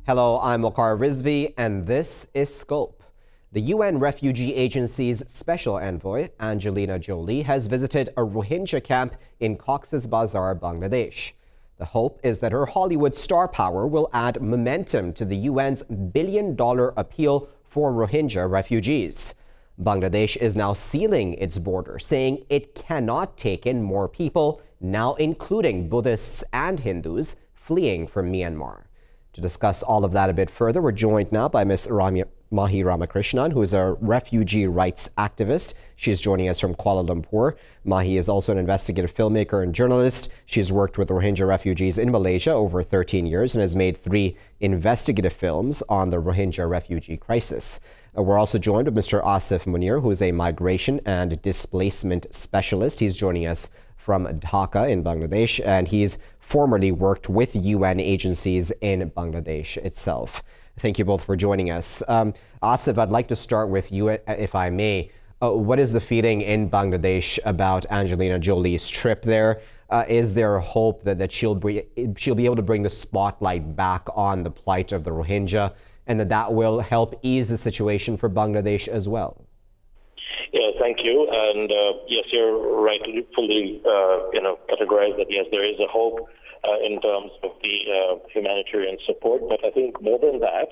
Hello, I'm Waqar Rizvi, and this is Scope. The UN Refugee Agency's Special Envoy, Angelina Jolie, has visited a Rohingya camp in Cox's Bazar, Bangladesh. The hope is that her Hollywood star power will add momentum to the UN's billion-dollar appeal for Rohingya refugees. Bangladesh is now sealing its border, saying it cannot take in more people, now including Buddhists and Hindus, fleeing from Myanmar. To discuss all of that a bit further, we're joined now by Ms. Mahi Ramakrishna, who is a refugee rights activist. She's joining us from Kuala Lumpur. Mahi is also an investigative filmmaker and journalist. She's worked with Rohingya refugees in Malaysia over 13 years and has made 3 investigative films on the Rohingya refugee crisis. We're also joined with Mr. Asif Munier, who is a migration and displacement specialist. He's joining us from Dhaka in Bangladesh, and he's formerly worked with UN agencies in Bangladesh itself. Thank you both for joining us. Asif, I'd like to start with you, if I may. What is the feeling in Bangladesh about Angelina Jolie's trip there? Is there hope that she'll be able to bring the spotlight back on the plight of the Rohingya, and that will help ease the situation for Bangladesh as well? Yeah, thank you. And yes, you're right to fully categorize that. Yes, there is a hope in terms of the humanitarian support. But I think more than that,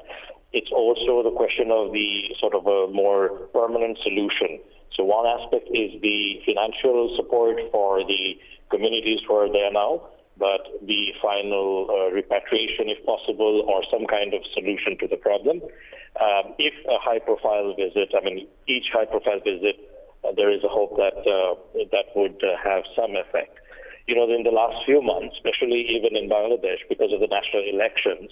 it's also the question of the sort of a more permanent solution. So one aspect is the financial support for the communities who are there now, but the final repatriation, if possible, or some kind of solution to the problem. If a high-profile visit, each high-profile visit, there is a hope that that would have some effect. You know, in the last few months, especially even in Bangladesh, because of the national elections,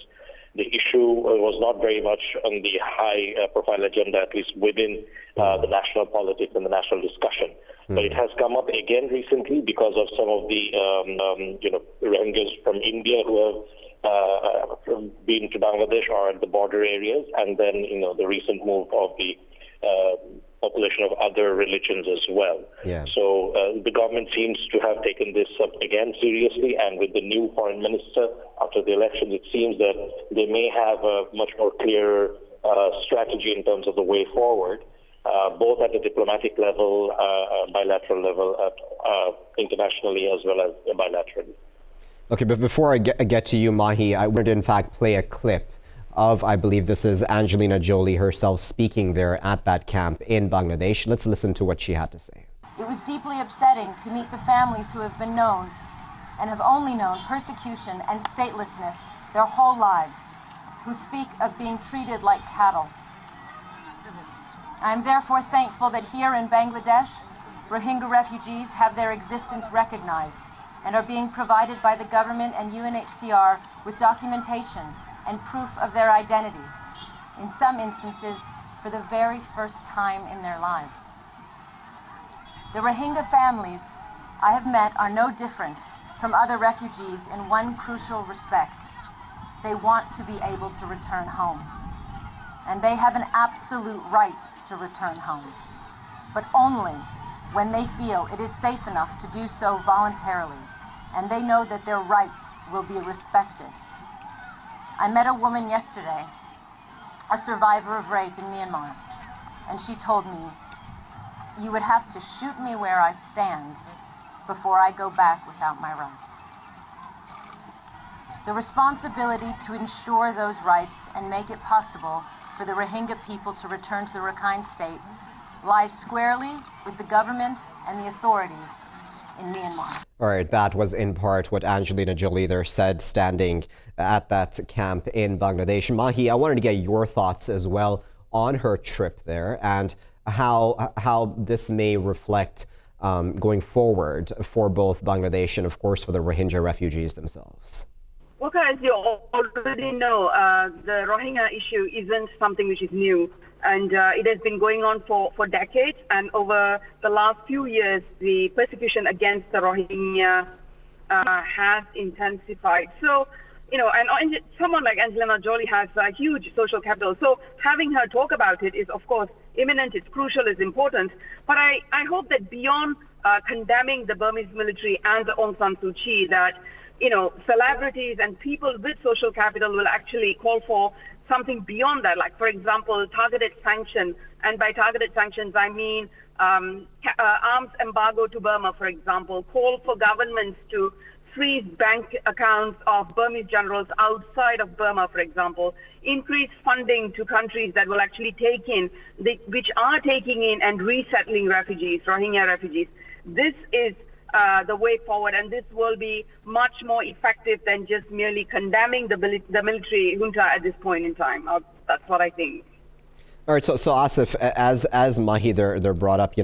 the issue was not very much on the high-profile agenda, at least within the national politics and the national discussion. But it has come up again recently because of some of the Rohingyas from India who have been to Bangladesh or at the border areas, and then the recent move of the population of other religions as well. Yeah. So the government seems to have taken this up again seriously, and with the new foreign minister after the elections, it seems that they may have a much more clear strategy in terms of the way forward, both at the diplomatic level, bilateral level, internationally as well as bilaterally. Okay, but before I get to you, Mahi, I would in fact play a clip of, I believe this is Angelina Jolie herself speaking there at that camp in Bangladesh. Let's listen to what she had to say. It was deeply upsetting to meet the families who have been known and have only known persecution and statelessness their whole lives, who speak of being treated like cattle. I am therefore thankful that here in Bangladesh, Rohingya refugees have their existence recognized and are being provided by the government and UNHCR with documentation and proof of their identity, in some instances for the very first time in their lives. The Rohingya families I have met are no different from other refugees in one crucial respect. They want to be able to return home, and they have an absolute right to return home, but only when they feel it is safe enough to do so voluntarily, and they know that their rights will be respected. I met a woman yesterday, a survivor of rape in Myanmar, and she told me, "You would have to shoot me where I stand before I go back without my rights." The responsibility to ensure those rights and make it possible for the Rohingya people to return to the Rakhine state lies squarely with the government and the authorities in Myanmar. All right, that was in part what Angelina Jolie there said standing at that camp in Bangladesh. Mahi, I wanted to get your thoughts as well on her trip there and how this may reflect going forward for both Bangladesh and, of course, for the Rohingya refugees themselves. Well, as you already know, the Rohingya issue isn't something which is new. And it has been going on for decades. And over the last few years, the persecution against the Rohingya has intensified. So, and someone like Angelina Jolie has a huge social capital. So having her talk about it is, of course, imminent, it's crucial, it's important. But I hope that beyond condemning the Burmese military and Aung San Suu Kyi, that celebrities and people with social capital will actually call for something beyond that. Like, for example, targeted sanction. And by targeted sanctions, I mean arms embargo to Burma, for example, call for governments to freeze bank accounts of Burmese generals outside of Burma, for example, increase funding to countries that will actually which are taking in and resettling refugees, Rohingya refugees. This is the way forward, and this will be much more effective than just merely condemning the military junta at this point in time. That's what I think. All right, so Asif, as Mahi they're brought up,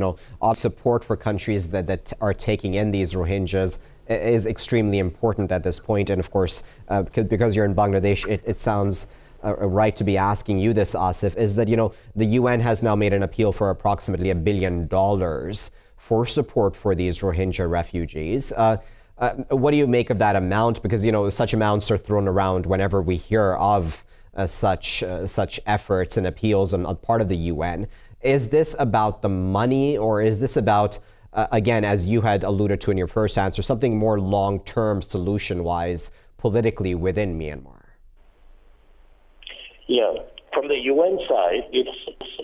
our support for countries that are taking in these Rohingyas is extremely important at this point. And of course, because you're in Bangladesh, it sounds right to be asking you this, Asif, is that, the UN has now made an appeal for approximately $1 billion for support for these Rohingya refugees. What do you make of that amount? Because, such amounts are thrown around whenever we hear of such efforts and appeals on part of the UN. Is this about the money, or is this about, again, as you had alluded to in your first answer, something more long-term solution-wise politically within Myanmar? Yeah, from the UN side, it's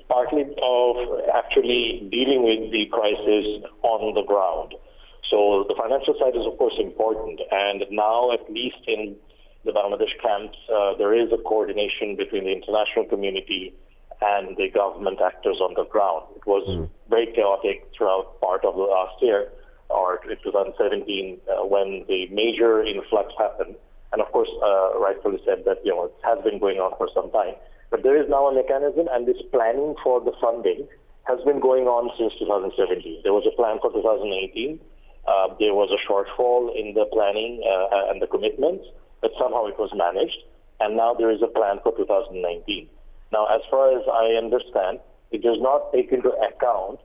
partly of actually dealing with the crisis on the ground. So the financial side is, of course, important. And now, at least in the Bangladesh camps, there is a coordination between the international community and the government actors on the ground. It was very chaotic throughout part of the last year, or 2017, when the major influx happened. And of course, rightfully said that it has been going on for some time. But there is now a mechanism, and this planning for the funding has been going on since 2017. There was a plan for 2018. There was a shortfall in the planning and the commitments, but somehow it was managed. And now there is a plan for 2019. Now, as far as I understand, it does not take into account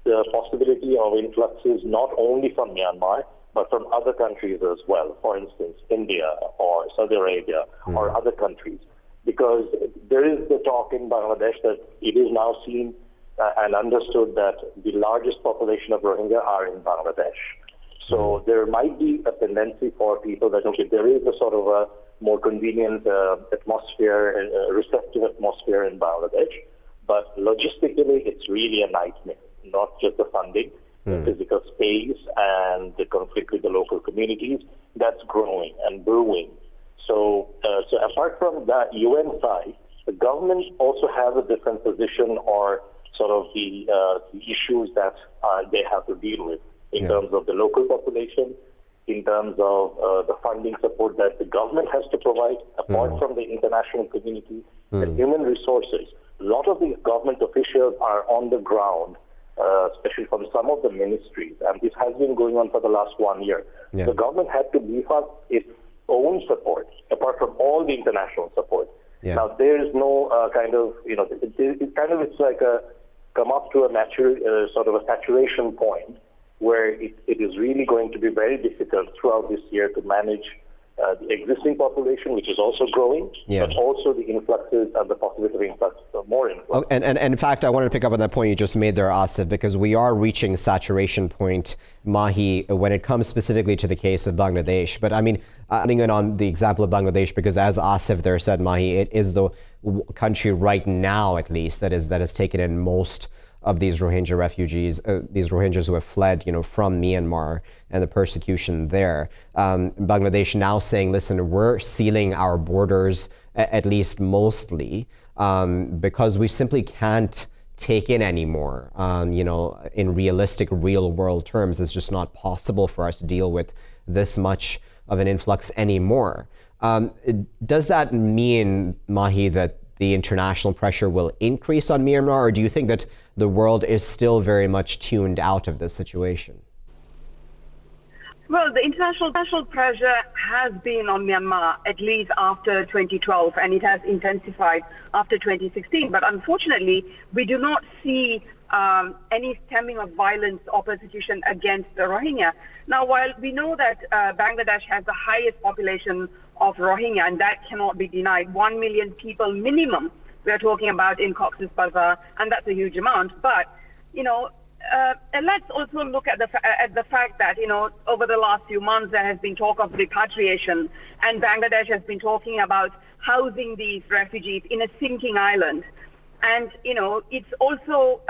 the possibility of influxes not only from Myanmar, but from other countries as well. For instance, India or Saudi Arabia or other countries. Because there is the talk in Bangladesh that it is now seen and understood that the largest population of Rohingya are in Bangladesh. So there might be a tendency for people that, okay, there is a sort of a more convenient atmosphere, receptive atmosphere in Bangladesh, but logistically it's really a nightmare, not just the funding, the physical space and the conflict with the local communities, that's growing and brewing. So apart from that UN side, the government also has a different position or sort of the issues that they have to deal with in terms of the local population, in terms of the funding support that the government has to provide, apart from the international community, the human resources. A lot of these government officials are on the ground, especially from some of the ministries, and this has been going on for the last 1 year. The government had to beef up its own support, apart from all the international support. Now, there is no it's like come up to a natural sort of a saturation point where it is really going to be very difficult throughout this year to manage the existing population, which is also growing, but also the influxes and the possibility of influx, more influx. Oh, and in fact, I wanted to pick up on that point you just made there, Asif, because we are reaching saturation point, Mahi, when it comes specifically to the case of Bangladesh. But I mean, adding in on the example of Bangladesh, because as Asif there said, Mahi, it is the country right now, at least, that has taken in most of these Rohingya refugees, these Rohingyas who have fled, from Myanmar and the persecution there. Bangladesh now saying, listen, we're sealing our borders, at least mostly, because we simply can't take in anymore. In realistic, real world terms, it's just not possible for us to deal with this much of an influx anymore. Does that mean, Mahi, that the international pressure will increase on Myanmar, or do you think that the world is still very much tuned out of this situation? Well, the international pressure has been on Myanmar, at least after 2012, and it has intensified after 2016. But unfortunately, we do not see any stemming of violence or persecution against the Rohingya. Now, while we know that Bangladesh has the highest population of Rohingya, and that cannot be denied, 1 million people minimum we are talking about in Cox's Bazar, and that's a huge amount. But, and let's also look at the fact that, over the last few months there has been talk of repatriation, and Bangladesh has been talking about housing these refugees in a sinking island. And, it's also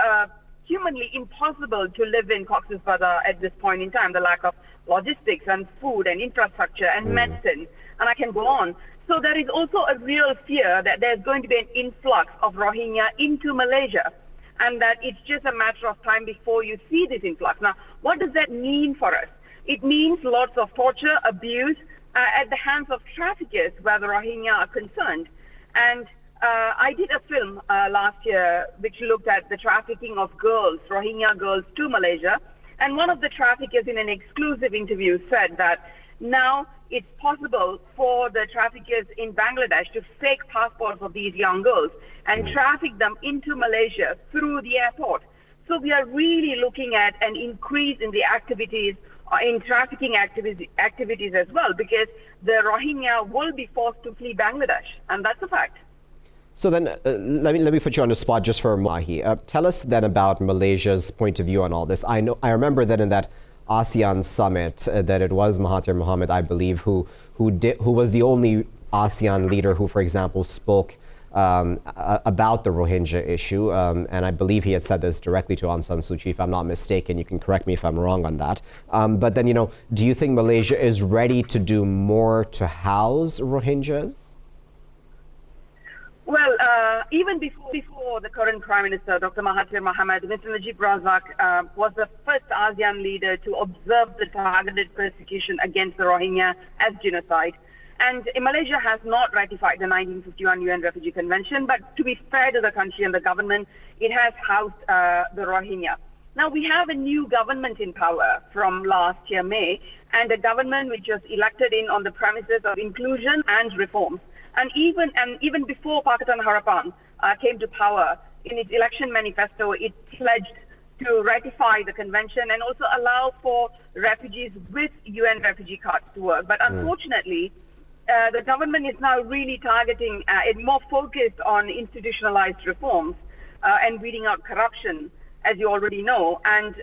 humanly impossible to live in Cox's Bazar at this point in time, the lack of logistics and food and infrastructure and medicine, and I can go on. So there is also a real fear that there's going to be an influx of Rohingya into Malaysia, and that it's just a matter of time before you see this influx. Now, what does that mean for us? It means lots of torture, abuse at the hands of traffickers where the Rohingya are concerned. And I did a film last year which looked at the trafficking of girls, Rohingya girls, to Malaysia. And one of the traffickers in an exclusive interview said that now it's possible for the traffickers in Bangladesh to fake passports of these young girls and traffic them into Malaysia through the airport. So we are really looking at an increase in the activities, in trafficking activities as well, because the Rohingya will be forced to flee Bangladesh, and that's a fact. So then, let me put you on the spot just for Mahi. Tell us then about Malaysia's point of view on all this. I remember that in that ASEAN summit, that it was Mahathir Mohamad, I believe, who was the only ASEAN leader who, for example, spoke about the Rohingya issue, and I believe he had said this directly to Aung San Suu Kyi, if I'm not mistaken. You can correct me if I'm wrong on that. But then, do you think Malaysia is ready to do more to house Rohingyas? Well, even before the current Prime Minister, Dr. Mahathir Mohamad, Mr. Najib Razak was the first ASEAN leader to observe the targeted persecution against the Rohingya as genocide. And Malaysia has not ratified the 1951 UN Refugee Convention, but to be fair to the country and the government, it has housed the Rohingya. Now, we have a new government in power from last year, May, and a government which was elected in on the premises of inclusion and reforms. And even before Pakatan Harapan came to power, in its election manifesto, it pledged to ratify the convention and also allow for refugees with UN refugee cards to work. But unfortunately, the government is now really targeting it more focused on institutionalized reforms and weeding out corruption, as you already know. And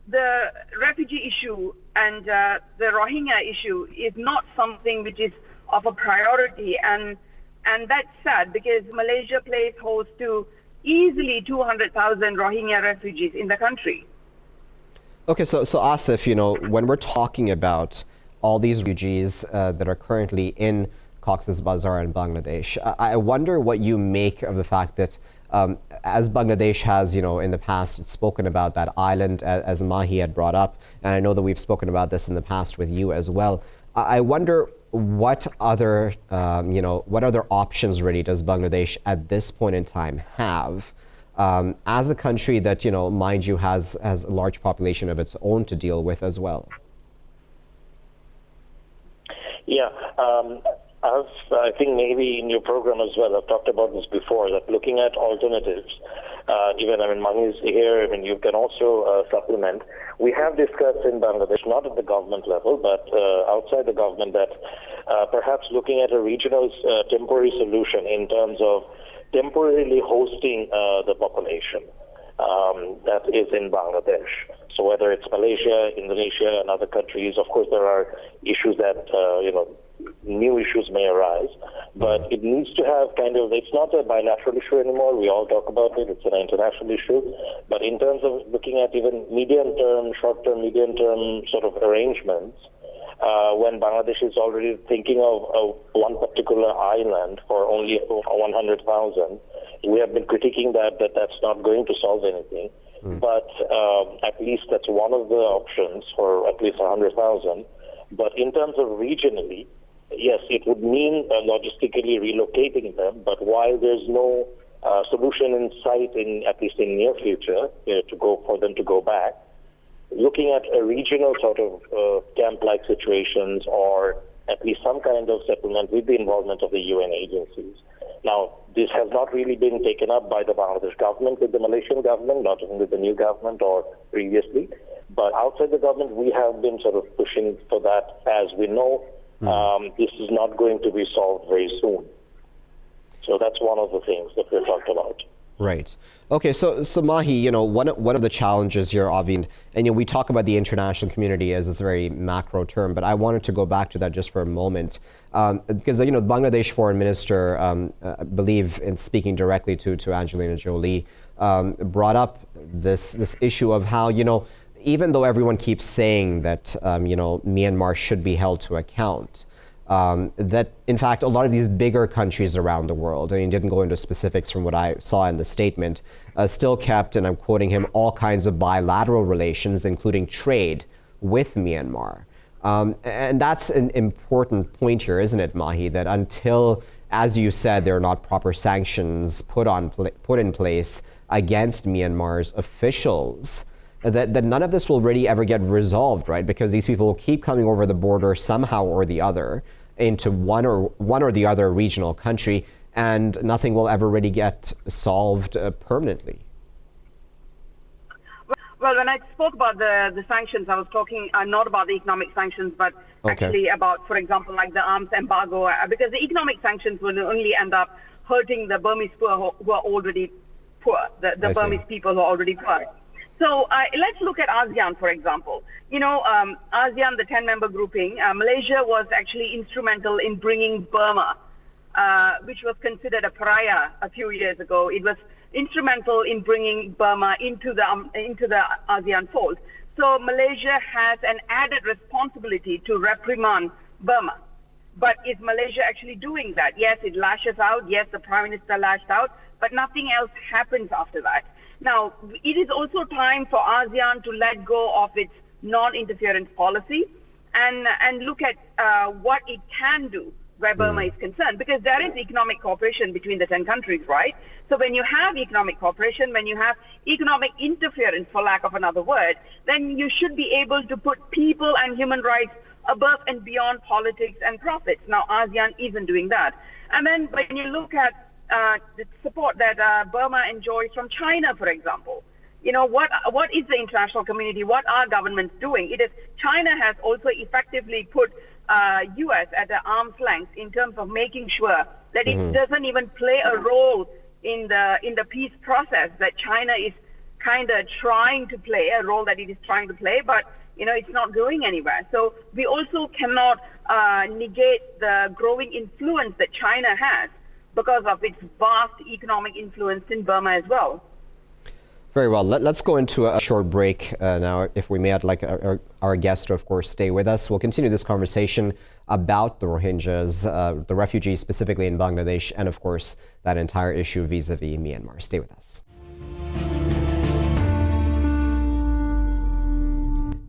the refugee issue and the Rohingya issue is not something which is of a priority, and that's sad because Malaysia plays host to easily 200,000 Rohingya refugees in the country. Okay, so Asif, when we're talking about all these refugees that are currently in Cox's Bazar in Bangladesh, I wonder what you make of the fact that as Bangladesh has, in the past, it's spoken about that island as Mahi had brought up, and I know that we've spoken about this in the past with you as well. I wonder what other options really does Bangladesh at this point in time have as a country that, mind you, has a large population of its own to deal with as well? Yeah, I think maybe in your program as well, I've talked about this before, that looking at alternatives, Mahi is here, you can also supplement. We have discussed in Bangladesh, not at the government level, but outside the government, that perhaps looking at a regional temporary solution in terms of temporarily hosting the population that is in Bangladesh. So whether it's Malaysia, Indonesia, and other countries, of course there are issues that, new issues may arise, but it needs to have it's not a bilateral issue anymore. We all talk about it. It's an international issue. But in terms of looking at even medium-term, short-term, medium-term sort of arrangements, when Bangladesh is already thinking of one particular island for only 100,000, we have been critiquing that's not going to solve anything. But at least that's one of the options for at least 100,000. But in terms of regionally, yes, it would mean logistically relocating them. But while there's no solution in sight, at least in near future, for them to go back, looking at a regional sort of camp-like situations, or at least some kind of settlement with the involvement of the UN agencies. Now, this has not really been taken up by the Bangladesh government with the Malaysian government, not even with the new government or previously. But outside the government, we have been sort of pushing for that. As we know, this is not going to be solved very soon. So that's one of the things that we've talked about. Right. Okay. So Mahi, one of the challenges here, obviously, and we talk about the international community as this very macro term, but I wanted to go back to that just for a moment, because the Bangladesh Foreign Minister, I believe, in speaking directly to Angelina Jolie, brought up this issue of how even though everyone keeps saying that Myanmar should be held to account. That in fact a lot of these bigger countries around the world, and he didn't go into specifics from what I saw in the statement, still kept, and I'm quoting him, all kinds of bilateral relations, including trade with Myanmar. And that's an important point here, isn't it, Mahi, that until, as you said, there are not proper sanctions put in place against Myanmar's officials, that none of this will really ever get resolved, right? Because these people will keep coming over the border somehow or the other into one or the other regional country, and nothing will ever really get solved permanently. Well, when I spoke about the sanctions, I was talking not about the economic sanctions, but actually about, for example, like the arms embargo, because the economic sanctions will only end up hurting the Burmese poor who are already poor, the Burmese people who are already poor. So let's look at ASEAN, for example. ASEAN, the 10-member grouping, Malaysia was actually instrumental in bringing Burma, which was considered a pariah a few years ago. It was instrumental in bringing Burma into the ASEAN fold. So Malaysia has an added responsibility to reprimand Burma. But is Malaysia actually doing that? Yes, it lashes out. Yes, the Prime Minister lashed out, but nothing else happens after that. Now, it is also time for ASEAN to let go of its non-interference policy and look at what it can do where Burma is concerned, because there is economic cooperation between the 10 countries, right? So when you have economic cooperation, when you have economic interference, for lack of another word, then you should be able to put people and human rights above and beyond politics and profits. Now, ASEAN isn't doing that. And then when you look at the support that Burma enjoys from China, for example. What is the international community? What are governments doing? China has also effectively put U.S. at an arm's length in terms of making sure that it doesn't even play a role in the peace process that China is kind of trying to play, a role that it is trying to play, but it's not going anywhere. So we also cannot negate the growing influence that China has because of its vast economic influence in Burma as well. Very well. Let's go into a short break now, if we may. I'd like our guest to, of course, stay with us. We'll continue this conversation about the Rohingyas, the refugees specifically in Bangladesh, and, of course, that entire issue vis-a-vis Myanmar. Stay with us.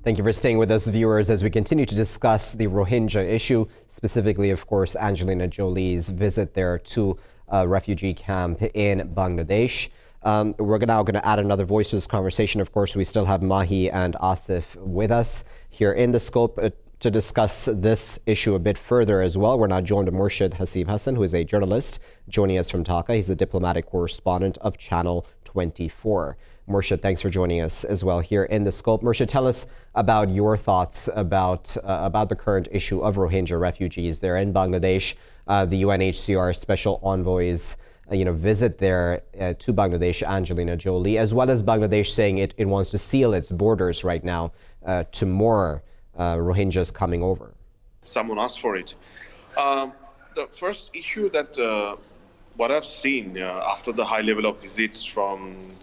Thank you for staying with us, viewers, as we continue to discuss the Rohingya issue, specifically, of course, Angelina Jolie's visit there to a refugee camp in Bangladesh. We're now going to add another voice to this conversation. Of course, we still have Mahi and Asif with us here in the scope to discuss this issue a bit further as well. We're now joined by Morshed Hasan, who is a journalist joining us from Dhaka. He's a diplomatic correspondent of Channel 24. Morshed, thanks for joining us as well here in the scope. Morshed, tell us about your thoughts about the current issue of Rohingya refugees there in Bangladesh. The UNHCR special envoys visit there to Bangladesh, Angelina Jolie, as well as Bangladesh saying it wants to seal its borders right now to more Rohingyas coming over. Someone asked for it. The first issue that what I've seen after the high level of visits from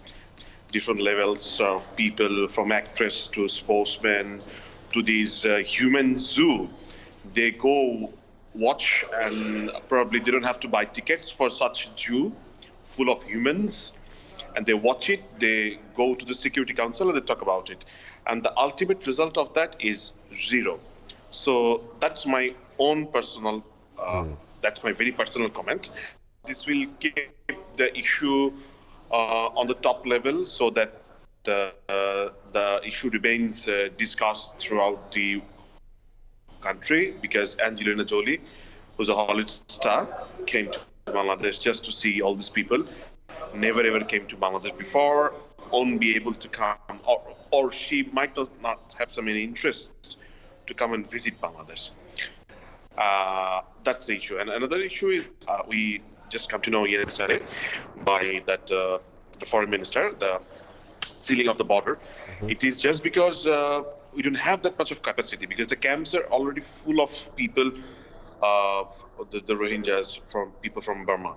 different levels of people, from actress to sportsmen to these human zoo, they go watch, and probably they don't have to buy tickets for such a zoo full of humans, and they watch it, they go to the Security Council and they talk about it, and the ultimate result of that is zero. So that's my own personal that's my very personal comment. This will keep the issue on the top level so that the issue remains discussed throughout the country, because Angelina Jolie, who's a Hollywood star, came to Bangladesh just to see all these people. Never ever came to Bangladesh before, won't be able to come, or she might not have some interest to come and visit Bangladesh. That's the issue. And another issue is we just come to know yesterday by that the foreign minister, the sealing of the border. It is just because we don't have that much of capacity, because the camps are already full of people, the Rohingyas, from people from Burma.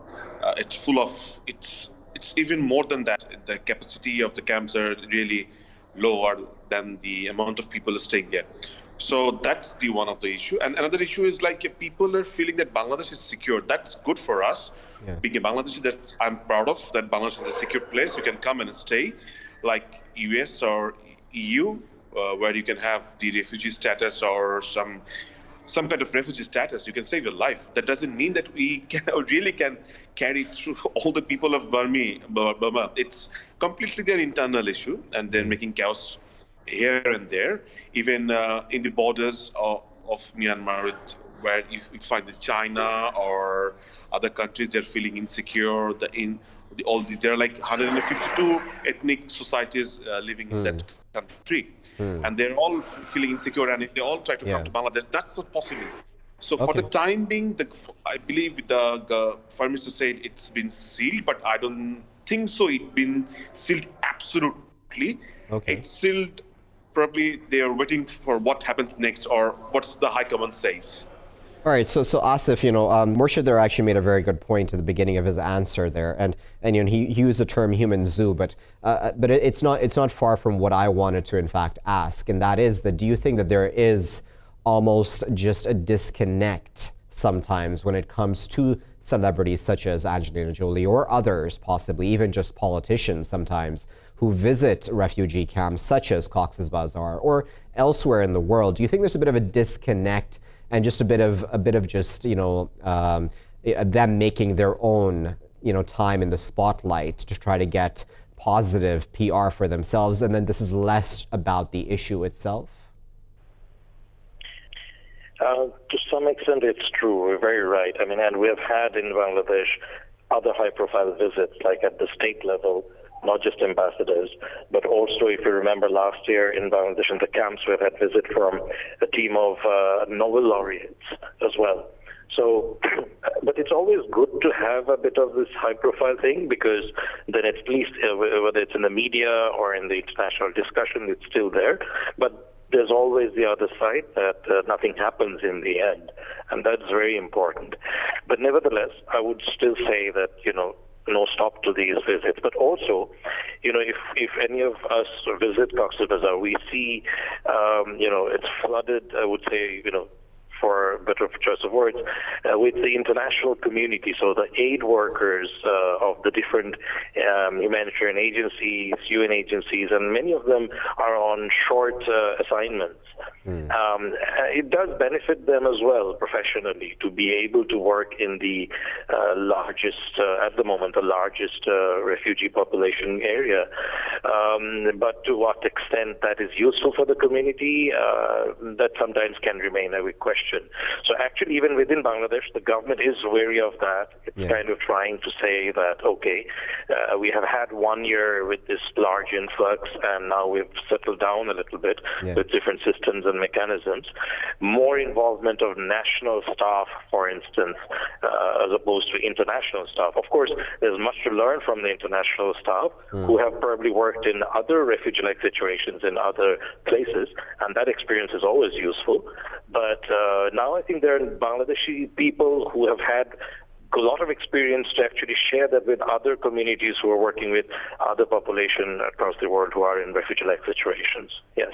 It's full of, it's even more than that. The capacity of the camps are really lower than the amount of people staying there. So that's the one of the issue. And another issue is like people are feeling that Bangladesh is secure. That's good for us. Yeah. Being a Bangladeshi, that I'm proud of, that Bangladesh is a secure place. You can come and stay, like US or EU, where you can have the refugee status or some kind of refugee status. You can save your life. That doesn't mean that we really can carry through all the people of Burma. It's completely their internal issue, and they're making chaos here and there, even in the borders of Myanmar, where you find China or other countries, they're feeling insecure. There are like 152 ethnic societies living in that country, and they're all feeling insecure, and if they all try to come to Bangladesh, that's not possible. So for the time being, I believe the Foreign Minister said it's been sealed, but I don't think so. It's been sealed absolutely. It's sealed. Probably they are waiting for what happens next, or what the High Command says. All right, so Asif, Morshed there actually made a very good point at the beginning of his answer there, and he used the term human zoo, but it's not far from what I wanted to in fact ask, and that is that do you think that there is almost just a disconnect sometimes when it comes to celebrities such as Angelina Jolie or others, possibly even just politicians sometimes, who visit refugee camps such as Cox's Bazar or elsewhere in the world? Do you think there's a bit of a disconnect and just a bit of just them making their own time in the spotlight to try to get positive PR for themselves, and then this is less about the issue itself? To some extent, it's true. We're very right. I mean, and we have had in Bangladesh other high-profile visits, like at the state level, not just ambassadors, but also, if you remember last year in Bangladesh, in the camps, we've had visit from a team of Nobel laureates as well. So, but it's always good to have a bit of this high-profile thing, because then at least, whether it's in the media or in the international discussion, it's still there. But there's always the other side that nothing happens in the end, and that's very important. But nevertheless, I would still say that, no stop to these visits. But also, if any of us visit Cox's Bazar, we see, it's flooded, I would say, for a better choice of words, with the international community. So the aid workers of the different humanitarian agencies, UN agencies, and many of them are on short assignments. It does benefit them as well professionally to be able to work in the largest, at the moment, the largest refugee population area. But to what extent that is useful for the community, that sometimes can remain a question. So actually, even within Bangladesh, the government is wary of that. It's kind of trying to say that, we have had 1 year with this large influx, and now we've settled down a little bit with different systems and mechanisms. More involvement of national staff, for instance, as opposed to international staff. Of course, there's much to learn from the international staff who have probably worked in other refugee-like situations in other places, and that experience is always useful. But now I think there are Bangladeshi people who have had a lot of experience to actually share that with other communities who are working with other population across the world who are in refugee-like situations. Yes.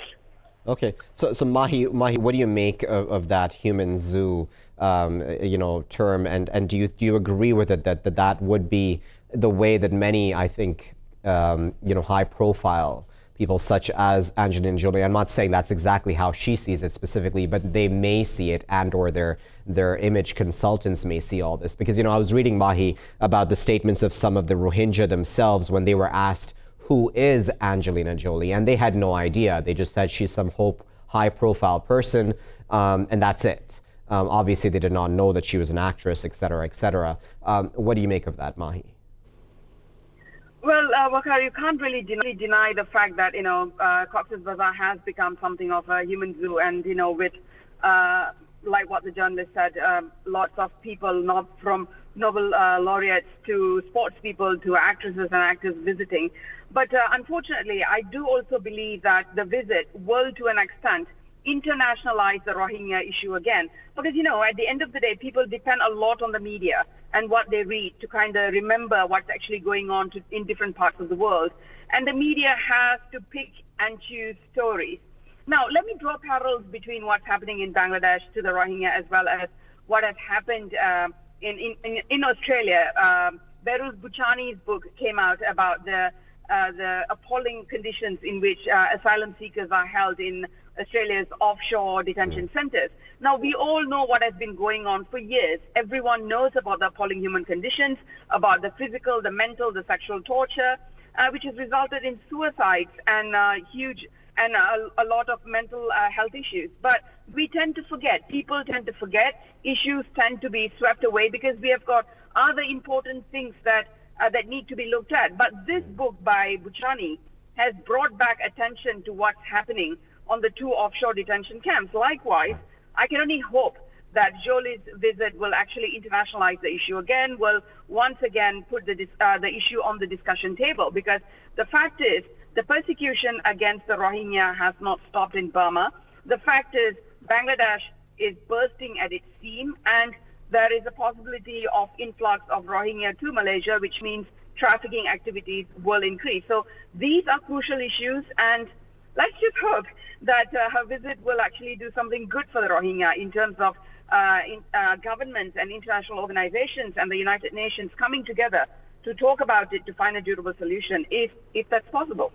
Okay, so Mahi, what do you make of that human zoo, term, and do you agree with it that would be the way that many, I think, high-profile people such as Angelina Jolie, I'm not saying that's exactly how she sees it specifically, but they may see it, and or their image consultants may see all this. Because, I was reading, Mahi, about the statements of some of the Rohingya themselves when they were asked, who is Angelina Jolie? And they had no idea. They just said she's some high-profile person, and that's it. Obviously, they did not know that she was an actress, et cetera, et cetera. What do you make of that, Mahi? Well, Waqar, you can't really deny the fact that, Cox's Bazar has become something of a human zoo, and, with like what the journalist said, lots of people, not from Nobel laureates to sports people to actresses and actors visiting. But unfortunately, I do also believe that the visit will, to an extent, internationalize the Rohingya issue again. Because, at the end of the day, people depend a lot on the media and what they read to kind of remember what's actually going on in different parts of the world. And the media has to pick and choose stories. Now, let me draw parallels between what's happening in Bangladesh to the Rohingya as well as what has happened in Australia. Behrouz Boochani's book came out about the appalling conditions in which asylum seekers are held in Australia's offshore detention centers. Now, we all know what has been going on for years. Everyone knows about the appalling human conditions, about the physical, the mental, the sexual torture, which has resulted in suicides and a lot of mental health issues. But we tend to forget, people tend to forget, issues tend to be swept away because we have got other important things that need to be looked at. But this book by Boochani has brought back attention to what's happening on the 2 offshore detention camps. Likewise, I can only hope that Jolie's visit will actually internationalize the issue again, will once again put the issue on the discussion table, because the fact is, the persecution against the Rohingya has not stopped in Burma. The fact is, Bangladesh is bursting at its seam, and there is a possibility of influx of Rohingya to Malaysia, which means trafficking activities will increase. So these are crucial issues, and let's just hope that her visit will actually do something good for the Rohingya in terms of governments and international organizations and the United Nations coming together to talk about it, to find a durable solution, if that's possible.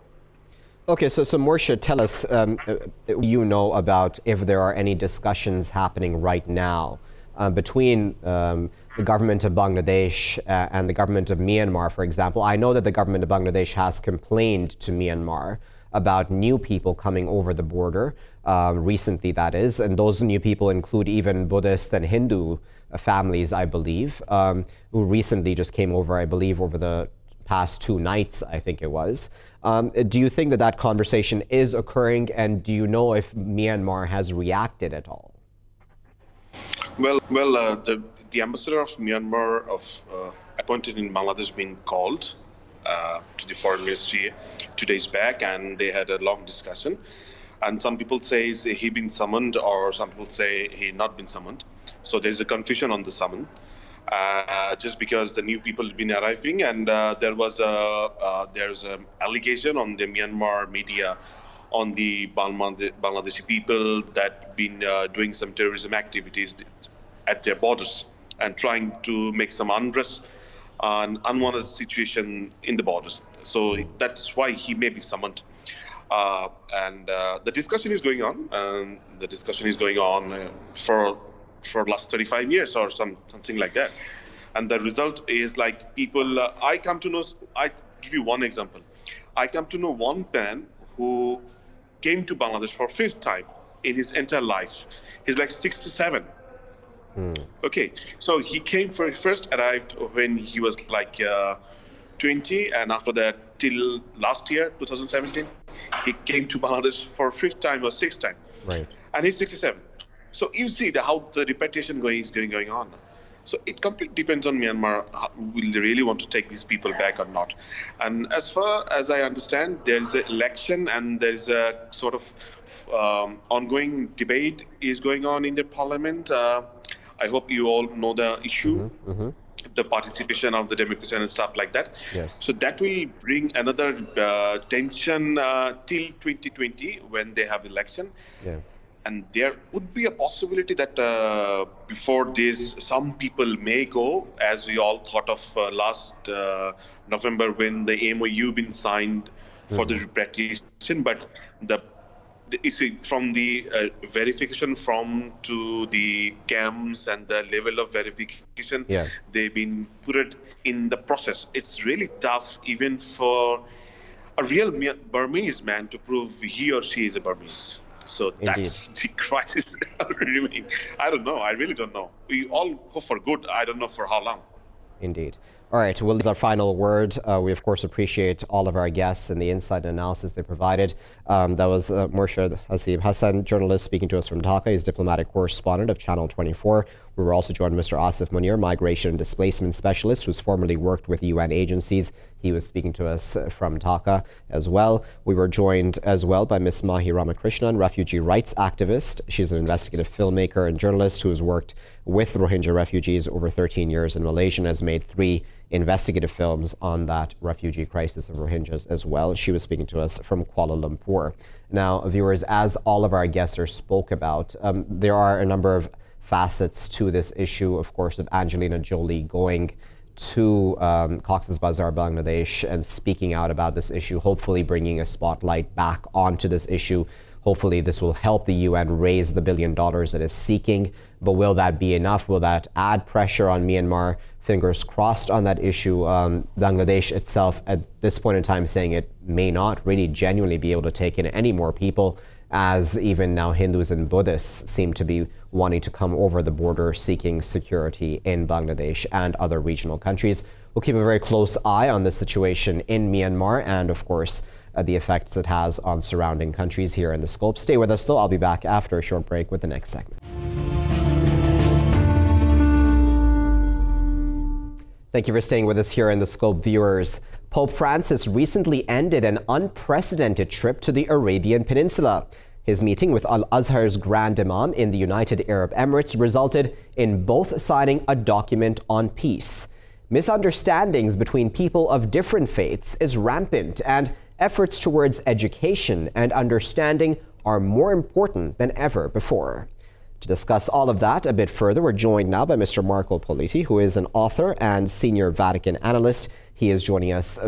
Okay, so Morshed, tell us, about if there are any discussions happening right now between the government of Bangladesh and the government of Myanmar, for example. I know that the government of Bangladesh has complained to Myanmar about new people coming over the border, recently that is, and those new people include even Buddhist and Hindu families, I believe, who recently just came over, I believe, over the past 2 nights, I think it was. Do you think that conversation is occurring, and do you know if Myanmar has reacted at all? Well, the ambassador of Myanmar appointed in Bangladesh been called to the foreign ministry 2 days back, and they had a long discussion. And some people say he been summoned, or some people say he not been summoned. So there's a confusion on the summon. Just because the new people have been arriving, and there's an allegation on the Myanmar media on the Bangladeshi people that been doing some terrorism activities at their borders and trying to make some unrest and unwanted situation in the borders. So that's why he may be summoned. The discussion is going on. The discussion is going on for last 35 years or something like that. And the result is like people, I give you one example. I come to know one man who came to Bangladesh for first time in his entire life. He's like 67. Okay, so he came first arrived when he was like 20, and after that till last year, 2017, he came to Bangladesh for fifth time or sixth time. Right. And he's 67. So you see how the repatriation is going on. So it completely depends on Myanmar. Will they really want to take these people back or not? And as far as I understand, there is an election and there is a sort of ongoing debate is going on in the parliament. I hope you all know the issue, the participation of the democracy and stuff like that. Yes. So that will bring another tension till 2020 when they have election. Yeah. And there would be a possibility that before this, some people may go, as we all thought of last November when the MOU been signed for the repatriation. But from the verification to the camps and the level of verification, they've been put in the process. It's really tough even for a real Burmese man to prove he or she is a Burmese. So that's the crisis. I don't know. I really don't know. We all hope for good. I don't know for how long. Indeed. All right, well, this is our final word. We, of course, appreciate all of our guests and the insight and analysis they provided. That was Morshed Hassib Hasan, journalist speaking to us from Dhaka. He's diplomatic correspondent of Channel 24. We were also joined by Mr. Asif Munier, migration and displacement specialist, who's formerly worked with UN agencies. He was speaking to us from Dhaka as well. We were joined as well by Ms. Mahi Ramakrishna, refugee rights activist. She's an investigative filmmaker and journalist who has worked with Rohingya refugees over 13 years in Malaysia and has made 3 investigative films on that refugee crisis of Rohingyas as well. She was speaking to us from Kuala Lumpur. Now, viewers, as all of our guests spoke about, there are a number of facets to this issue, of course, of Angelina Jolie going to Cox's Bazar, Bangladesh, and speaking out about this issue, hopefully bringing a spotlight back onto this issue. Hopefully this will help the UN raise the $1 billion it is seeking. But will that be enough? Will that add pressure on Myanmar? Fingers crossed on that issue. Bangladesh itself at this point in time saying it may not really genuinely be able to take in any more people, as even now Hindus and Buddhists seem to be wanting to come over the border seeking security in Bangladesh and other regional countries. We'll keep a very close eye on the situation in Myanmar and, of course, the effects it has on surrounding countries here in the scope. Stay with us though. I'll be back after a short break with the next segment. Thank you for staying with us here in the Scope, viewers. Pope Francis recently ended an unprecedented trip to the Arabian Peninsula. His meeting with Al-Azhar's Grand Imam in the United Arab Emirates resulted in both signing a document on peace. Misunderstandings between people of different faiths is rampant, and efforts towards education and understanding are more important than ever before. To discuss all of that a bit further, we're joined now by Mr. Marco Politi, who is an author and senior Vatican analyst. He is joining us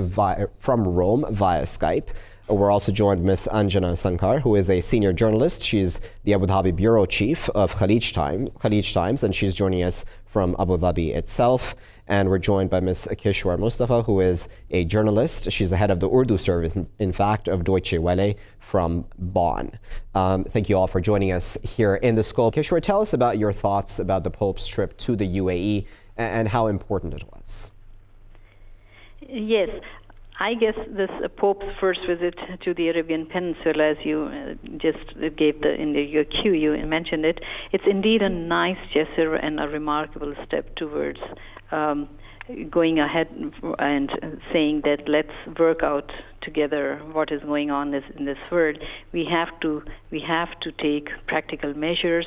from Rome via Skype. We're also joined by Ms. Anjana Sankar, who is a senior journalist. She's the Abu Dhabi bureau chief of Khalij Times, and she's joining us from Abu Dhabi itself. And we're joined by Ms. Kishwar Mustafa, who is a journalist. She's the head of the Urdu service, in fact, of Deutsche Welle from Bonn. Thank you all for joining us here in the Scope. Kishwar, tell us about your thoughts about the Pope's trip to the UAE and how important it was. Yes. I guess this Pope's first visit to the Arabian Peninsula, as you just gave in your cue, you mentioned it, it's indeed a nice gesture and a remarkable step towards going ahead and saying that let's work out together what is going on in this world. We have to take practical measures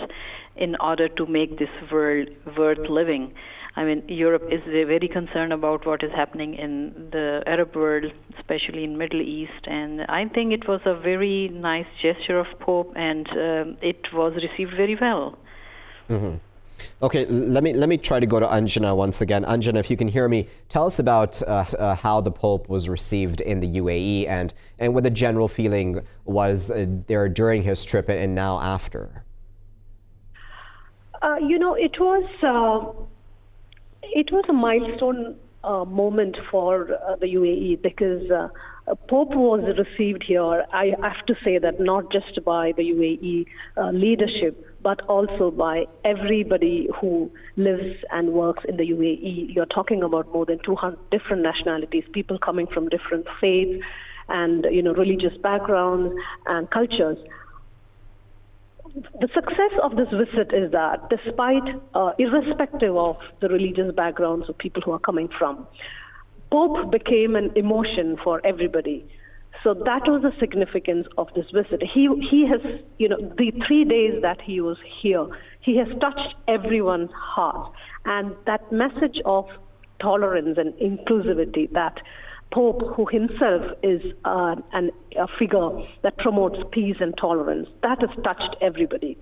in order to make this world worth living. I mean, Europe is very concerned about what is happening in the Arab world, especially in Middle East, and I think it was a very nice gesture of Pope, and it was received very well. Mm-hmm. Okay, let me try to go to Anjana once again. Anjana, if you can hear me, tell us about how the Pope was received in the UAE and what the general feeling was there during his trip and now after. It was a milestone moment for the UAE because Pope was received here, I have to say that not just by the UAE leadership, but also by everybody who lives and works in the UAE. You're talking about more than 200 different nationalities, people coming from different faiths and religious backgrounds and cultures. The success of this visit is that despite, irrespective of the religious backgrounds of people who are coming from, Pope became an emotion for everybody. So that was the significance of this visit. He has, the 3 days that he was here, he has touched everyone's heart. And that message of tolerance and inclusivity that Pope, who himself is a figure that promotes peace and tolerance, that has touched everybody.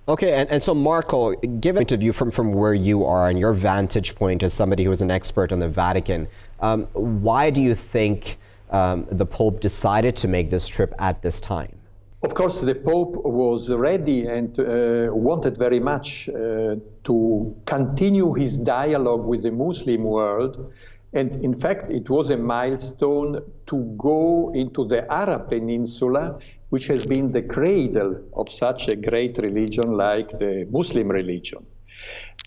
Okay, and so Marco, give an interview from where you are and your vantage point as somebody who is an expert on the Vatican. Why do you think the Pope decided to make this trip at this time? Of course, the Pope was ready and wanted very much to continue his dialogue with the Muslim world. And in fact, it was a milestone to go into the Arab Peninsula, which has been the cradle of such a great religion like the Muslim religion.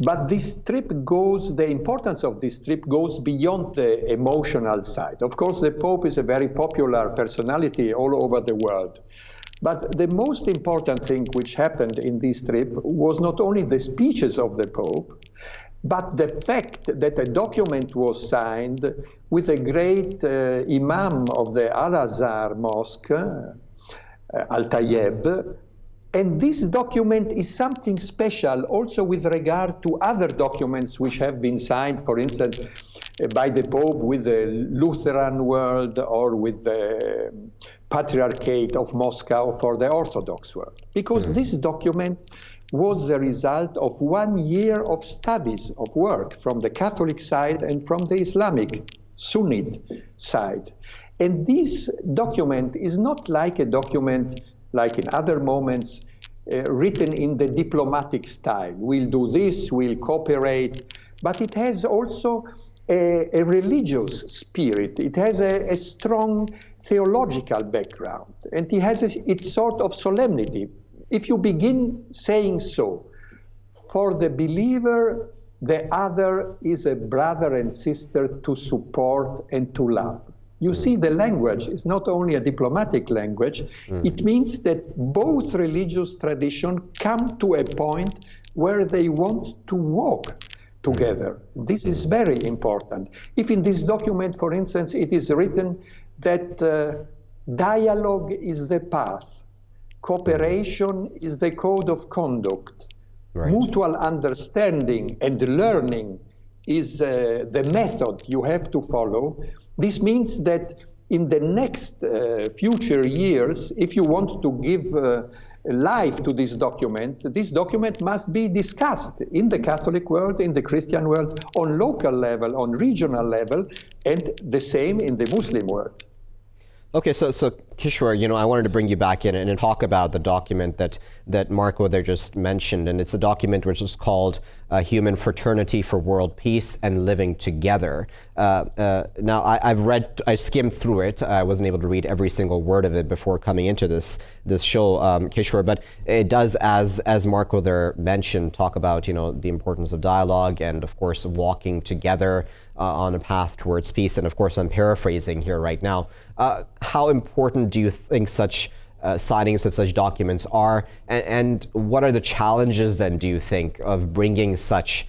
But this trip the importance of this trip goes beyond the emotional side. Of course, the Pope is a very popular personality all over the world. But the most important thing which happened in this trip was not only the speeches of the Pope, but the fact that a document was signed with a great Imam of the Al-Azhar Mosque, Al-Tayyib. And this document is something special also with regard to other documents which have been signed, for instance, by the Pope with the Lutheran world or with the Patriarchate of Moscow for the Orthodox world. Because this document was the result of 1 year of studies, of work from the Catholic side and from the Islamic Sunnite side. And this document is not like a document like in other moments, written in the diplomatic style. We'll do this, we'll cooperate, but it has also a religious spirit. It has a strong theological background, and it has its sort of solemnity. If you begin saying so, for the believer, the other is a brother and sister to support and to love. You see, the language is not only a diplomatic language, it means that both religious traditions come to a point where they want to walk together. This is very important. If in this document, for instance, it is written that dialogue is the path, cooperation is the code of conduct, mutual understanding and learning is the method you have to follow. This means that in the next future years, if you want to give life to this document must be discussed in the Catholic world, in the Christian world, on local level, on regional level, and the same in the Muslim world. Okay, so Kishwar, I wanted to bring you back in and talk about the document that Marco there just mentioned, and it's a document which is called Human Fraternity for World Peace and Living Together. Now, I skimmed through it. I wasn't able to read every single word of it before coming into this show, Kishwar, but it does, as Marco there mentioned, talk about the importance of dialogue and, of course, walking together on a path towards peace. And of course, I'm paraphrasing here right now. How important do you think such signings of such documents are, and what are the challenges then, do you think, of bringing such,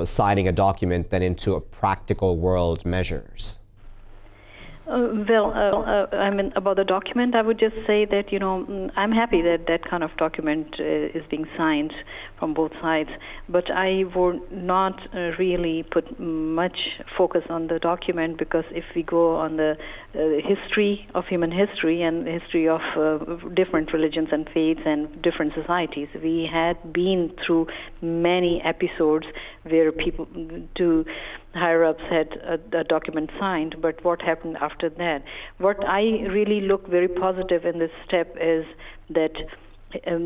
signing a document then into a practical world measures? About the document, I would just say that, I'm happy that that kind of document is being signed from both sides, but I would not really put much focus on the document, because if we go on the history of human history and history of different religions and faiths and different societies, we had been through many episodes where people higher-ups had a document signed, but what happened after that? What I really look very positive in this step is that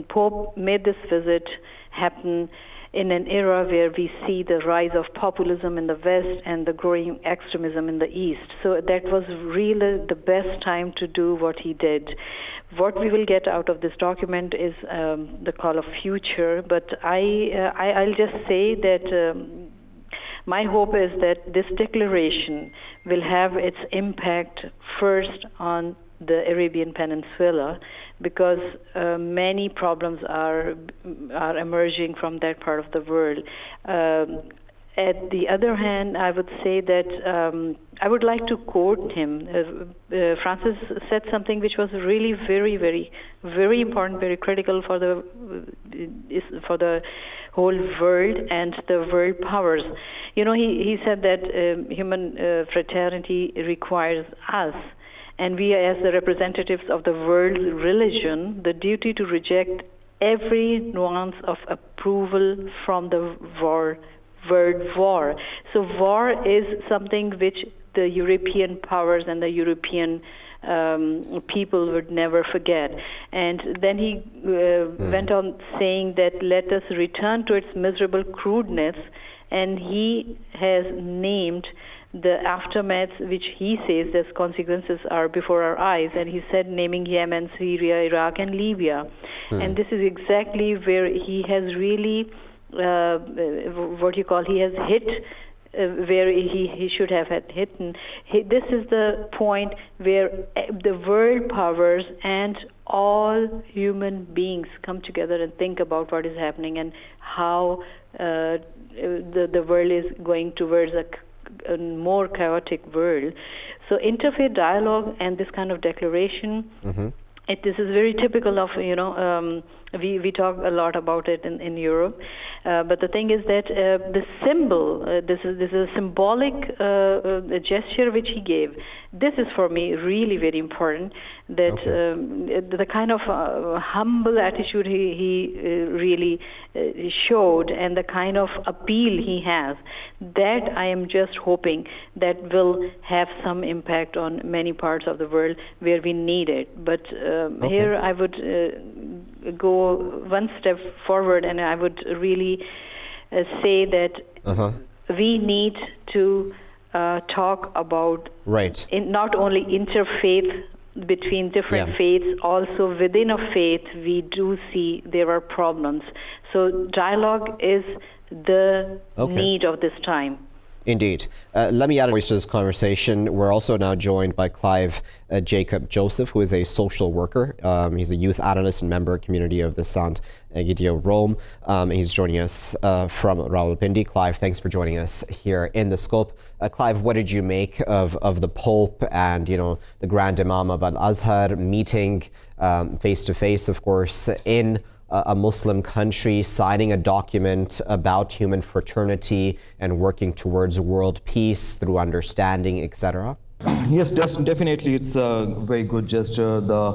Pope made this visit happen in an era where we see the rise of populism in the West and the growing extremism in the East. So that was really the best time to do what he did. What we will get out of this document is the call of future, but I'll just say that my hope is that this declaration will have its impact first on the Arabian Peninsula, because many problems are emerging from that part of the world. At the other hand, I would say that I would like to quote him. Francis said something which was really very, very, very important, very critical for the whole world and the world powers. He said that human fraternity requires us, and we as the representatives of the world religion, the duty to reject every nuance of approval from the word war. So war is something which the European powers and the European people would never forget. And then he went on saying that let us return to its miserable crudeness, and he has named the aftermaths which he says as consequences are before our eyes, and he said naming Yemen, Syria, Iraq and Libya. And this is exactly where he has really he has hit where he should have had hit. This is the point where the world powers and all human beings come together and think about what is happening and how the world is going towards a more chaotic world. So interfaith dialogue and this kind of declaration, this is very typical of, we talk a lot about it in Europe, but the thing is that the symbol, this is a symbolic gesture which he gave. This is for me really very important, that the kind of humble attitude he really showed and the kind of appeal he has, that I am just hoping that will have some impact on many parts of the world where we need it. But here I would go one step forward, and I would really say that we need to talk about not only interfaith between different faiths, also within a faith we do see there are problems. So dialogue is the need of this time. Indeed. Let me add a voice to this conversation. We're also now joined by Clive Jacob Joseph, who is a social worker. He's a youth analyst and member community of the Sant Egidio Rome. He's joining us from Rawalpindi. Clive, thanks for joining us here in The Scope. Clive, what did you make of the Pope and, the Grand Imam of Al-Azhar meeting face-to-face, of course, in a Muslim country, signing a document about human fraternity and working towards world peace through understanding, etc.? Yes, definitely. It's a very good gesture. The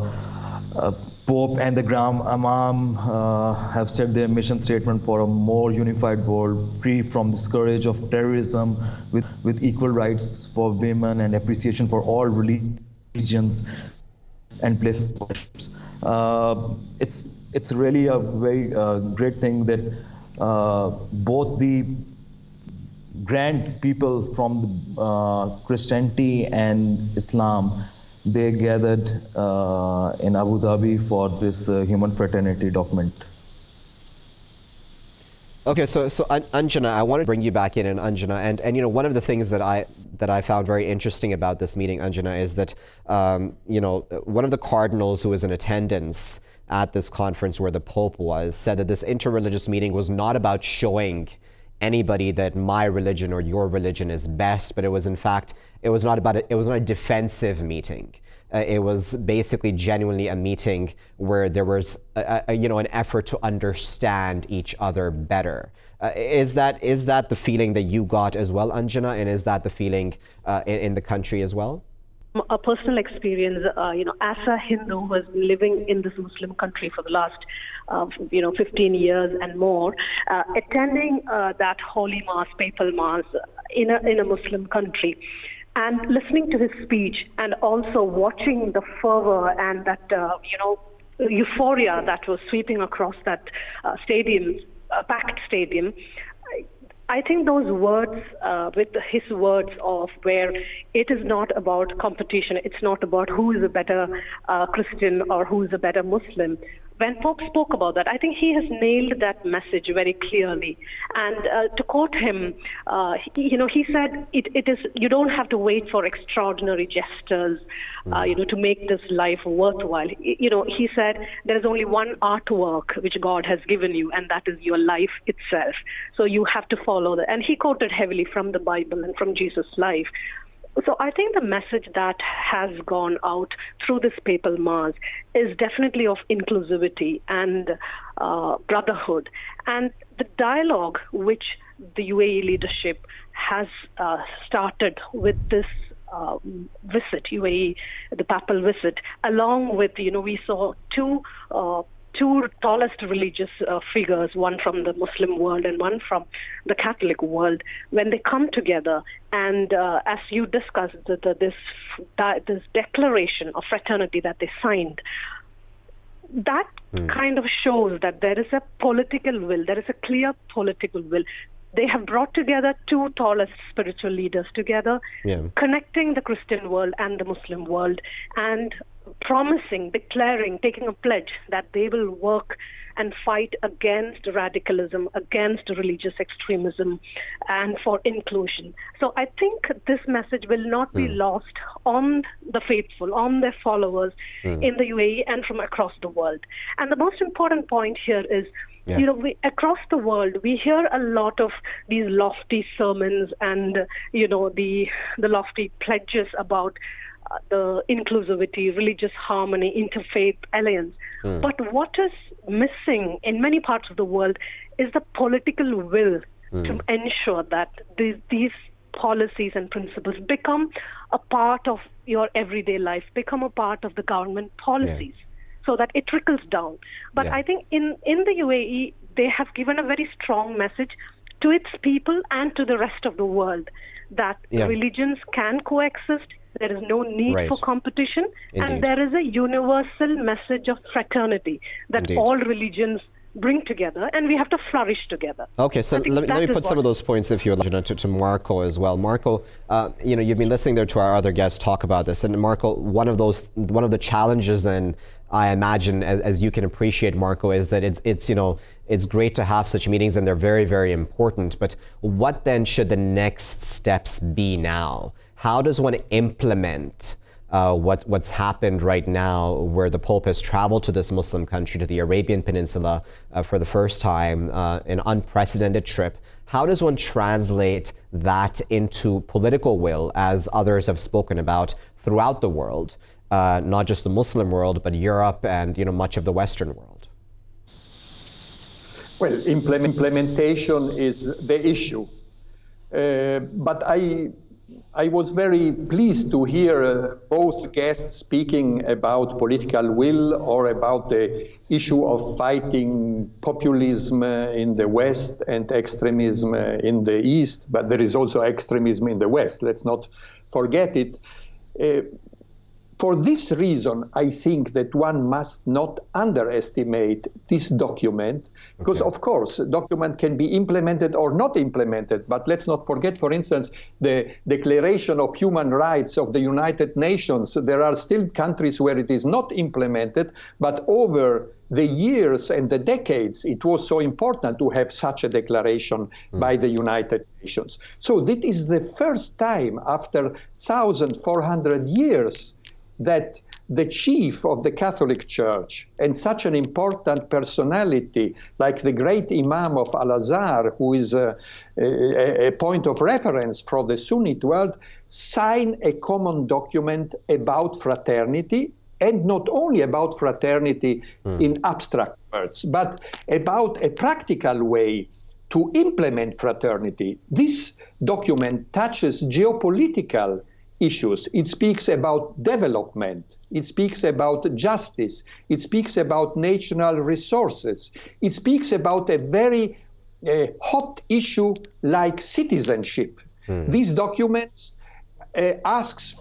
Pope and the Grand Imam have set their mission statement for a more unified world, free from the scourge of terrorism, with equal rights for women and appreciation for all religions and places of worship. It's really a very great thing that both the grand people from Christianity and Islam, they gathered in Abu Dhabi for this human fraternity document. Okay, so Anjana, I want to bring you back in, and Anjana, and one of the things that I found very interesting about this meeting, Anjana, is that one of the cardinals who was in attendance at this conference where the Pope was said that this interreligious meeting was not about showing anybody that my religion or your religion is best, but it was not a defensive meeting. It was basically genuinely a meeting where there was an effort to understand each other better. Is that the feeling that you got as well, Anjana, and is that the feeling in the country as well? A personal experience, as a Hindu who has been living in this Muslim country for the last, 15 years and more, attending that holy mass, papal mass in a Muslim country, and listening to his speech, and also watching the fervor and that, euphoria that was sweeping across that stadium, packed stadium. I think those words, with his words of where it is not about competition, it's not about who is a better Christian or who is a better Muslim. When Pope spoke about that, I think he has nailed that message very clearly. And to quote him, he said, it is, you don't have to wait for extraordinary gestures, to make this life worthwhile. He said, there is only one artwork which God has given you, and that is your life itself. So you have to follow that. And he quoted heavily from the Bible and from Jesus' life. So I think the message that has gone out through this papal mass is definitely of inclusivity and brotherhood. And the dialogue which the UAE leadership has started with this visit, UAE, the papal visit, along with, we saw two tallest religious figures, one from the Muslim world and one from the Catholic world, when they come together and, as you discussed, this declaration of fraternity that they signed, that kind of shows that there is a political will, there is a clear political will. They have brought together two tallest spiritual leaders together, connecting the Christian world and the Muslim world, and promising, declaring, taking a pledge that they will work and fight against radicalism, against religious extremism, and for inclusion. So I think this message will not be lost on the faithful, on their followers in the UAE and from across the world. And the most important point here is, across the world, we hear a lot of these lofty sermons and, the lofty pledges about the inclusivity, religious harmony, interfaith alliance. But what is missing in many parts of the world is the political will to ensure that these policies and principles become a part of your everyday life, become a part of the government policies. So that it trickles down. But I think in the UAE, they have given a very strong message to its people and to the rest of the world that religions can coexist, there is no need for competition, and there is a universal message of fraternity that all religions bring together, and we have to flourish together. Okay, so let me put some of those points, if you would, to Marco as well. Marco, you've been listening there to our other guests talk about this, and Marco, one of the challenges, and I imagine, as you can appreciate, Marco, is that it's great to have such meetings, and they're very, very important. But what then should the next steps be now? How does one implement what's happened right now, where the Pope has traveled to this Muslim country, to the Arabian Peninsula for the first time, an unprecedented trip? How does one translate that into political will, as others have spoken about, throughout the world, not just the Muslim world, but Europe and much of the Western world? Well, implementation is the issue. But I was very pleased to hear both guests speaking about political will or about the issue of fighting populism in the West and extremism in the East. But there is also extremism in the West. Let's not forget it. For this reason, I think that one must not underestimate this document, because of course, the document can be implemented or not implemented, but let's not forget, for instance, the Declaration of Human Rights of the United Nations. There are still countries where it is not implemented, but over the years and the decades, it was so important to have such a declaration by the United Nations. So this is the first time after 1,400 years that the chief of the Catholic Church and such an important personality like the great Imam of Al-Azhar, who is a point of reference for the Sunnite world, sign a common document about fraternity, and not only about fraternity in abstract words, but about a practical way to implement fraternity. This document touches geopolitical issues. It speaks about development. It speaks about justice. It speaks about national resources. It speaks about a very hot issue like citizenship. These documents asks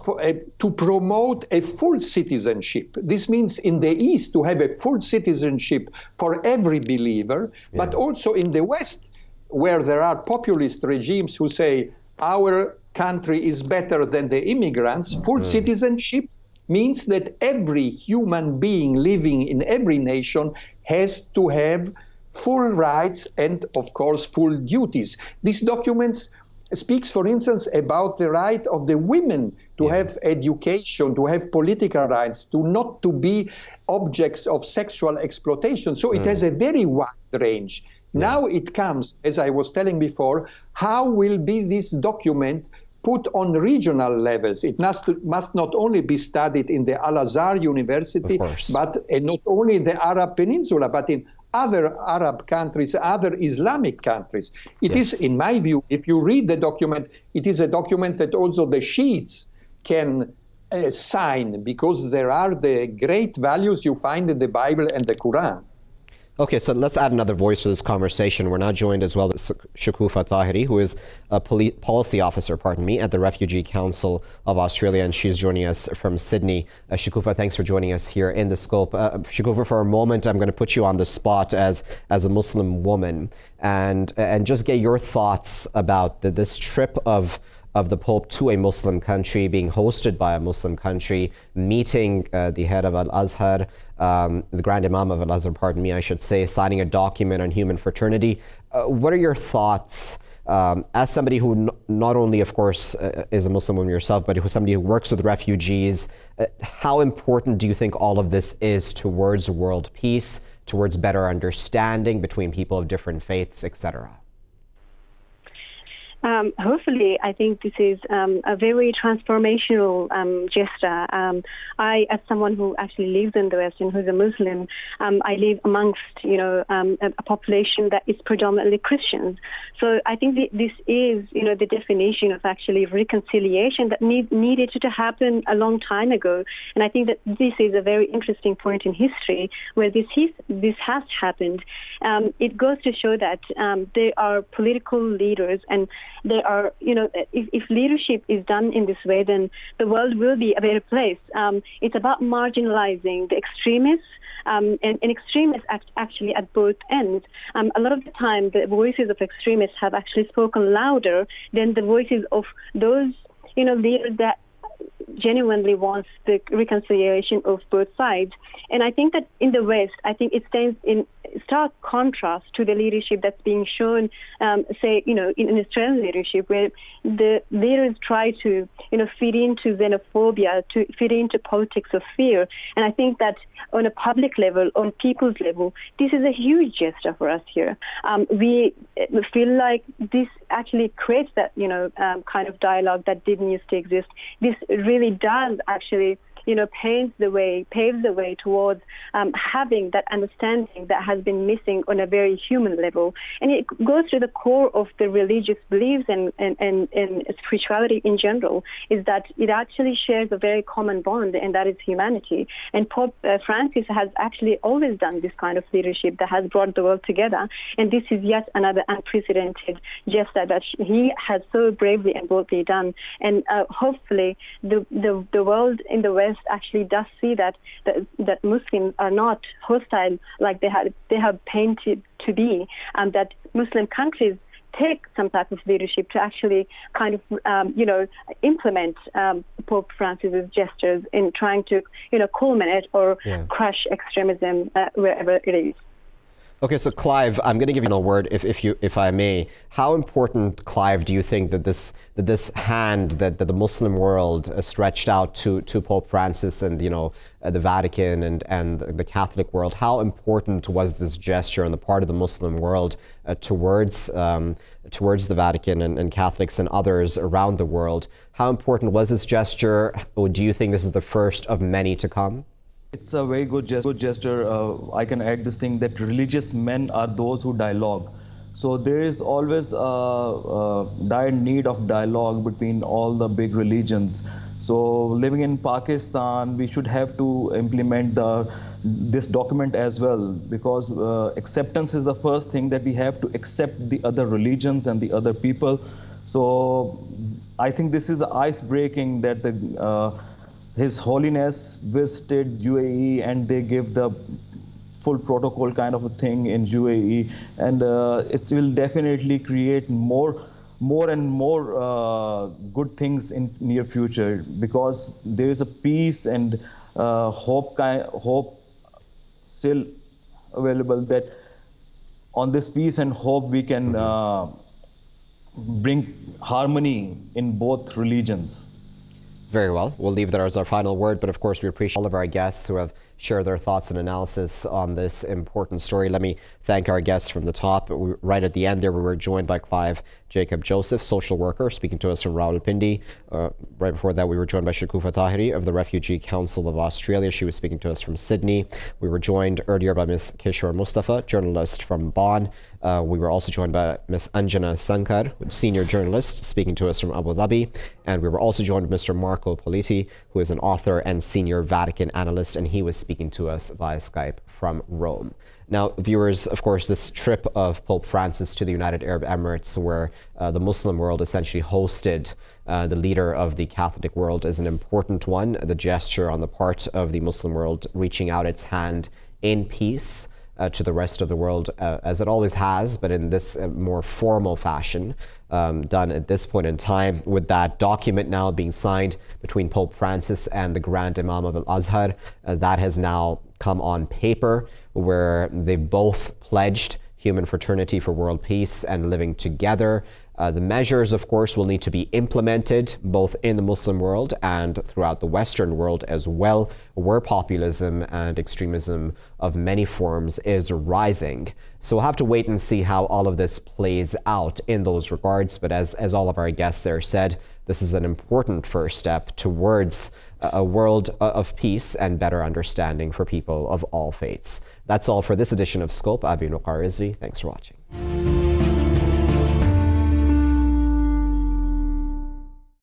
to promote a full citizenship. This means in the East to have a full citizenship for every believer, but also in the West, where there are populist regimes who say our country is better than the immigrants. Full citizenship means that every human being living in every nation has to have full rights and, of course, full duties. These documents speaks, for instance, about the right of the women to have education, to have political rights, not to be objects of sexual exploitation. So it has a very wide range. Now it comes, as I was telling before, how will be this document put on regional levels? It must not only be studied in the Al-Azhar University, but not only in the Arab Peninsula, but in other Arab countries, other Islamic countries. It is, in my view, if you read the document, it is a document that also the Shiites can sign, because there are the great values you find in the Bible and the Quran. Okay, so let's add another voice to this conversation. We're now joined as well with Shukufa Tahiri, who is a policy officer, at the Refugee Council of Australia, and she's joining us from Sydney. Shukufa, thanks for joining us here in The Scope. Shukufa, for a moment, I'm going to put you on the spot as a Muslim woman and just get your thoughts about this trip of of the Pope to a Muslim country, being hosted by a Muslim country, meeting the head of Al-Azhar, the Grand Imam of Al-Azhar, pardon me, I should say, signing a document on human fraternity. What are your thoughts as somebody who not only, of course, is a Muslim woman yourself, but who's somebody who works with refugees? How important do you think all of this is towards world peace, towards better understanding between people of different faiths, etc.? Hopefully, I think this is a very transformational gesture. I, as someone who actually lives in the West and who's a Muslim, I live amongst, a population that is predominantly Christians. So I think this is, the definition of actually reconciliation that needed to happen a long time ago. And I think that this is a very interesting point in history where this has happened. It goes to show that there are political leaders, and there are, if leadership is done in this way, then the world will be a better place. It's about marginalizing the extremists, and extremists actually at both ends. A lot of the time, the voices of extremists have actually spoken louder than the voices of those, leaders that genuinely wants the reconciliation of both sides. And I think that in the West, I think it stands in stark contrast to the leadership that's being shown, in Australian leadership, where the leaders try to, feed into xenophobia, to feed into politics of fear. And I think that on a public level, on people's level, this is a huge gesture for us here. We feel like this actually creates that, kind of dialogue that didn't used to exist. This really does actually, paves the way towards having that understanding that has been missing on a very human level. And it goes to the core of the religious beliefs and spirituality in general, is that it actually shares a very common bond, and that is humanity. And Pope Francis has actually always done this kind of leadership that has brought the world together. And this is yet another unprecedented gesture that he has so bravely and boldly done. And hopefully the world in the West actually does see that Muslims are not hostile like they have painted to be, and that Muslim countries take some type of leadership to actually kind of, implement Pope Francis's gestures in trying to, culminate or crush extremism wherever it is. Okay, so Clive, I'm going to give you a word, if I may. How important, Clive, do you think that this hand that the Muslim world stretched out to Pope Francis and the Vatican and the Catholic world? How important was this gesture on the part of the Muslim world towards the Vatican and Catholics and others around the world? How important was this gesture? Or do you think this is the first of many to come? It's a very good gesture. I can add this thing that religious men are those who dialogue. So there is always a dire need of dialogue between all the big religions. So living in Pakistan, we should have to implement this document as well, because acceptance is the first thing, that we have to accept the other religions and the other people. So I think this is ice breaking, that His Holiness visited UAE and they give the full protocol kind of a thing in UAE, and it will definitely create more and more good things in near future, because there is a peace and hope still available, that on this peace and hope we can bring harmony in both religions. Very well. We'll leave that as our final word, but of course we appreciate all of our guests who have shared their thoughts and analysis on this important story. Let me thank our guests from the top. Right at the end there, we were joined by Clive Jacob Joseph, social worker, speaking to us from Rawalpindi. Right before that, we were joined by Shukufa Tahiri of the Refugee Council of Australia. She was speaking to us from Sydney. We were joined earlier by Ms. Kishwar Mustafa, journalist from Bonn. We were also joined by Ms. Anjana Sankar, senior journalist, speaking to us from Abu Dhabi. And we were also joined by Mr. Marco Politi, who is an author and senior Vatican analyst, and he was speaking to us via Skype from Rome. Now, viewers, of course, this trip of Pope Francis to the United Arab Emirates, where the Muslim world essentially hosted the leader of the Catholic world, is an important one. The gesture on the part of the Muslim world reaching out its hand in peace to the rest of the world, as it always has, but in this more formal fashion, done at this point in time, with that document now being signed between Pope Francis and the Grand Imam of Al-Azhar. That has now come on paper, where they both pledged human fraternity for world peace and living together. The measures, of course, will need to be implemented both in the Muslim world and throughout the Western world as well, where populism and extremism of many forms is rising. So we'll have to wait and see how all of this plays out in those regards. But as all of our guests there said, this is an important first step towards a world of peace and better understanding for people of all faiths. That's all for this edition of Scope. I've been Waqar Rizvi. Thanks for watching.